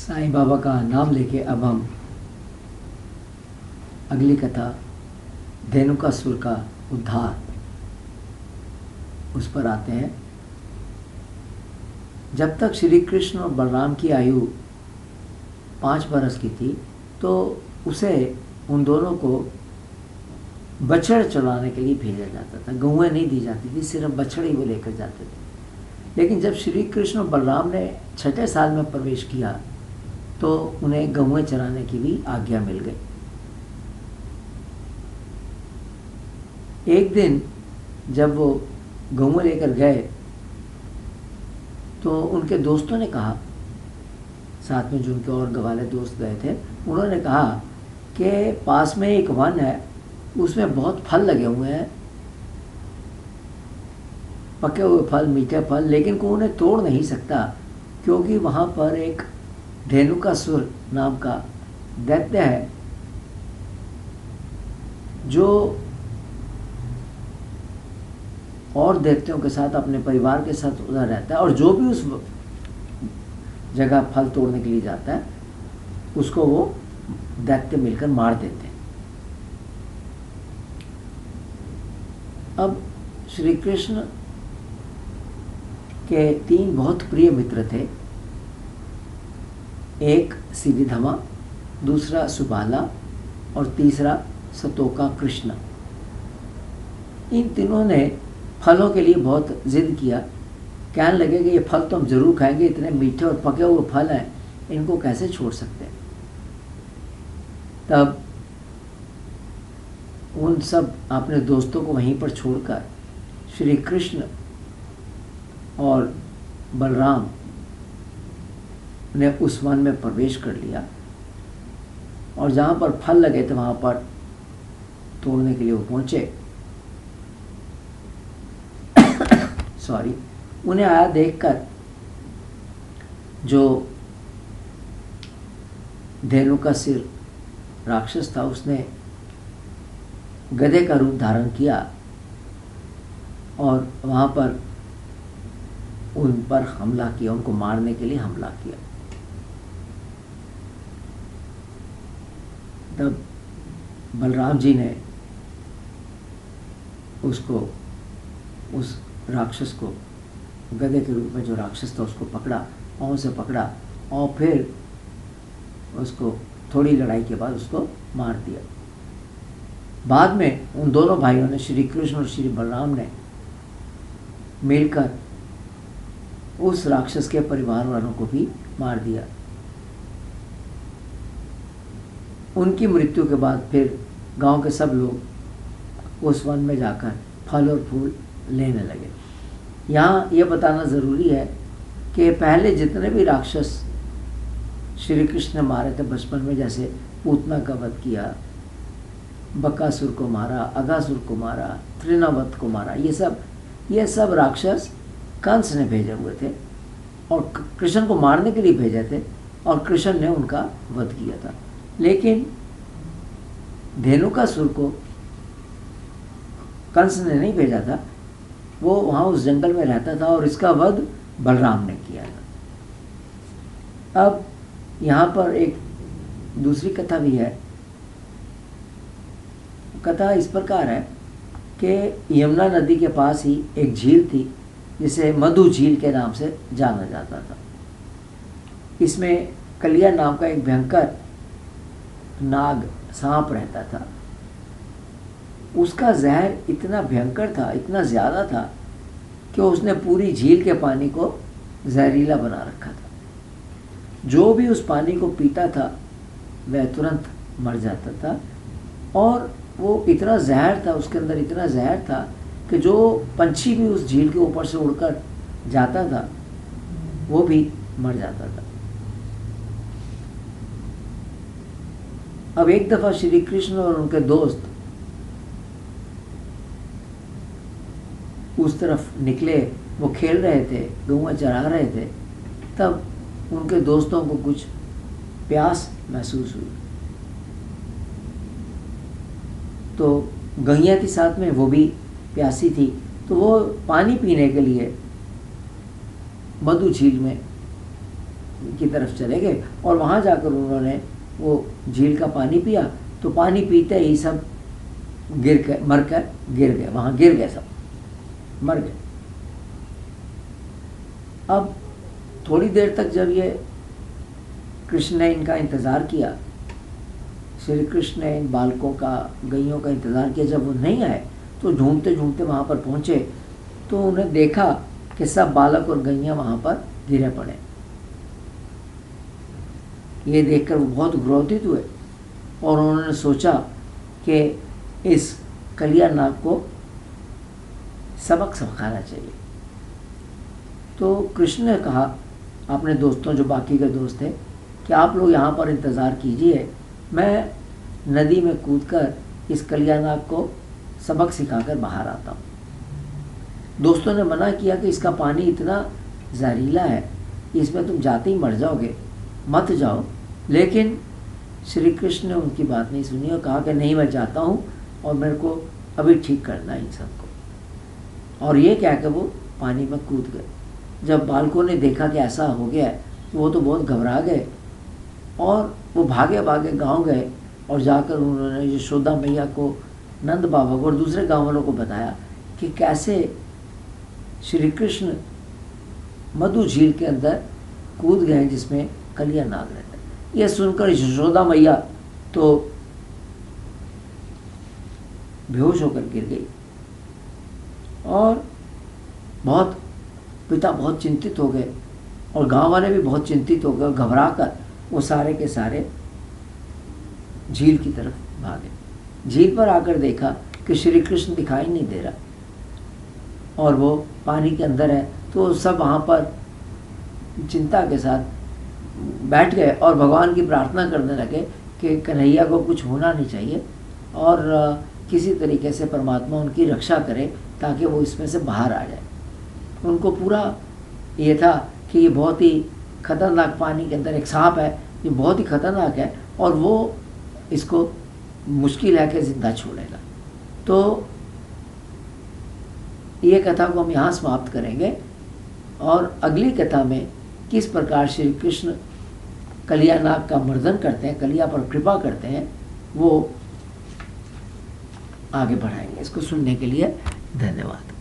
साईं बाबा का नाम लेके अब हम अगली कथा धेनुकासुर का उद्धार उस पर आते हैं। जब तक श्री कृष्ण और बलराम की आयु 5 बरस की थी तो उसे उन दोनों को बछड़ चलाने के लिए भेजा जाता था। गौएं नहीं दी जाती थी, सिर्फ बछड़े वो लेकर जाते थे। लेकिन जब श्री कृष्ण और बलराम ने 6ठे साल में प्रवेश किया तो उन्हें गौएं चराने की भी आज्ञा मिल गई। एक दिन जब वो गौएं लेकर गए तो उनके दोस्तों ने कहा, साथ में जो उनके और गवाले दोस्त गए थे, उन्होंने कहा कि पास में एक वन है, उसमें बहुत फल लगे हुए हैं, पके हुए फल, मीठे फल, लेकिन कोई उन्हें तोड़ नहीं सकता क्योंकि वहाँ पर एक धेनुकासुर नाम का दैत्य है जो और दैत्यों के साथ अपने परिवार के साथ उधर रहता है और जो भी उस जगह फल तोड़ने के लिए जाता है उसको वो दैत्य मिलकर मार देते हैं। अब श्री कृष्ण के 3 बहुत प्रिय मित्र थे। एक सिरिधमा, दूसरा सुबाला और तीसरा सतोका कृष्ण। इन तीनों ने फलों के लिए बहुत जिद किया, कहने लगे कि ये फल तो हम जरूर खाएंगे, इतने मीठे और पके हुए फल हैं, इनको कैसे छोड़ सकते हैं। तब उन सब अपने दोस्तों को वहीं पर छोड़कर श्री कृष्ण और बलराम ने उस वन में प्रवेश कर लिया और जहाँ पर फल लगे थे वहाँ पर तोड़ने के लिए वो पहुँचे। सॉरी, उन्हें आया देखकर जो धेनुकासुर राक्षस था उसने गधे का रूप धारण किया और वहाँ पर उन पर हमला किया, उनको मारने के लिए हमला किया। तब बलराम जी ने उसको, उस राक्षस को, गधे के रूप में जो राक्षस था उसको पकड़ा, पाँव से पकड़ा और फिर उसको थोड़ी लड़ाई के बाद उसको मार दिया। बाद में उन दोनों भाइयों ने, श्री कृष्ण और श्री बलराम ने मिलकर उस राक्षस के परिवार वालों को भी मार दिया। उनकी मृत्यु के बाद फिर गांव के सब लोग उस वन में जाकर फल और फूल लेने लगे। यहाँ ये बताना ज़रूरी है कि पहले जितने भी राक्षस श्री कृष्ण ने मारे थे बचपन में, जैसे पूतना का वध किया, बकासुर को मारा, अगासुर को मारा, तृणावत को मारा, ये सब राक्षस कंस ने भेजे हुए थे और कृष्ण को मारने के लिए भेजे थे और कृष्ण ने उनका वध किया था। लेकिन धेनुकासुर को कंस ने नहीं भेजा था, वो वहाँ उस जंगल में रहता था और इसका वध बलराम ने किया था। अब यहाँ पर एक दूसरी कथा भी है। कथा इस प्रकार है कि यमुना नदी के पास ही एक झील थी जिसे मधु झील के नाम से जाना जाता था। इसमें कलिया नाम का एक भयंकर नाग सांप रहता था। उसका जहर इतना भयंकर था, इतना ज़्यादा था कि उसने पूरी झील के पानी को जहरीला बना रखा था। जो भी उस पानी को पीता था वह तुरंत मर जाता था और वो इतना जहर था, उसके अंदर इतना जहर था कि जो पंछी भी उस झील के ऊपर से उड़कर जाता था वो भी मर जाता था। अब एक दफ़ा श्री कृष्ण और उनके दोस्त उस तरफ निकले, वो खेल रहे थे, गौएं चरा रहे थे। तब उनके दोस्तों को कुछ प्यास महसूस हुई तो गैया थी साथ में, वो भी प्यासी थी, तो वो पानी पीने के लिए मधु झील में की तरफ चले गए और वहाँ जाकर उन्होंने वो झील का पानी पिया, तो पानी पीते ही सब मर कर गिर गए, वहाँ गिर गए, सब मर गए। अब थोड़ी देर तक जब ये कृष्ण ने इनका इंतज़ार किया, श्री कृष्ण ने इन बालकों का, गैयों का इंतज़ार किया, जब वो नहीं आए तो ढूंढते ढूंढते वहाँ पर पहुँचे तो उन्हें देखा कि सब बालक और गैयाँ वहाँ पर गिरे पड़े। ये देखकर वो बहुत क्रोधित हुए और उन्होंने सोचा कि इस कलिया नाग को सबक सिखाना चाहिए। तो कृष्ण ने कहा अपने दोस्तों, जो बाकी के दोस्त थे, कि आप लोग यहाँ पर इंतज़ार कीजिए, मैं नदी में कूदकर इस कलिया नाग को सबक सिखाकर बाहर आता हूँ। दोस्तों ने मना किया कि इसका पानी इतना जहरीला है, इसमें तुम जाते ही मर जाओगे, मत जाओ। लेकिन श्री कृष्ण ने उनकी बात नहीं सुनी और कहा कि नहीं, मैं जाता हूँ और मेरे को अभी ठीक करना है इन सबको। और ये क्या कि वो पानी में कूद गए। जब बालकों ने देखा कि ऐसा हो गया है तो वो तो बहुत घबरा गए और वो भागे भागे गांव गए और जाकर उन्होंने यशोदा मैया को, नंद बाबा को और दूसरे गाँव वालों को बताया कि कैसे श्री कृष्ण मधु झील के अंदर कूद गए जिसमें कलिया नाग रहता है। यह सुनकर यशोदा मैया तो बेहोश होकर गिर गई और पिता बहुत चिंतित हो गए और गांव वाले भी बहुत चिंतित हो गए और घबरा कर वो सारे के सारे झील की तरफ भागे। झील पर आकर देखा कि श्री कृष्ण दिखाई नहीं दे रहा और वो पानी के अंदर है, तो सब वहाँ पर चिंता के साथ बैठ गए और भगवान की प्रार्थना करने लगे कि कन्हैया को कुछ होना नहीं चाहिए और किसी तरीके से परमात्मा उनकी रक्षा करे ताकि वो इसमें से बाहर आ जाए। उनको पूरा ये था कि ये बहुत ही खतरनाक, पानी के अंदर एक सांप है, ये बहुत ही खतरनाक है और वो इसको मुश्किल है कि जिंदा छोड़ेगा। तो ये कथा को हम यहाँ समाप्त करेंगे और अगली कथा में किस प्रकार श्री कृष्ण कलिया नाग का मर्दन करते हैं, कलिया पर कृपा करते हैं, वो आगे बढ़ाएंगे। इसको सुनने के लिए धन्यवाद।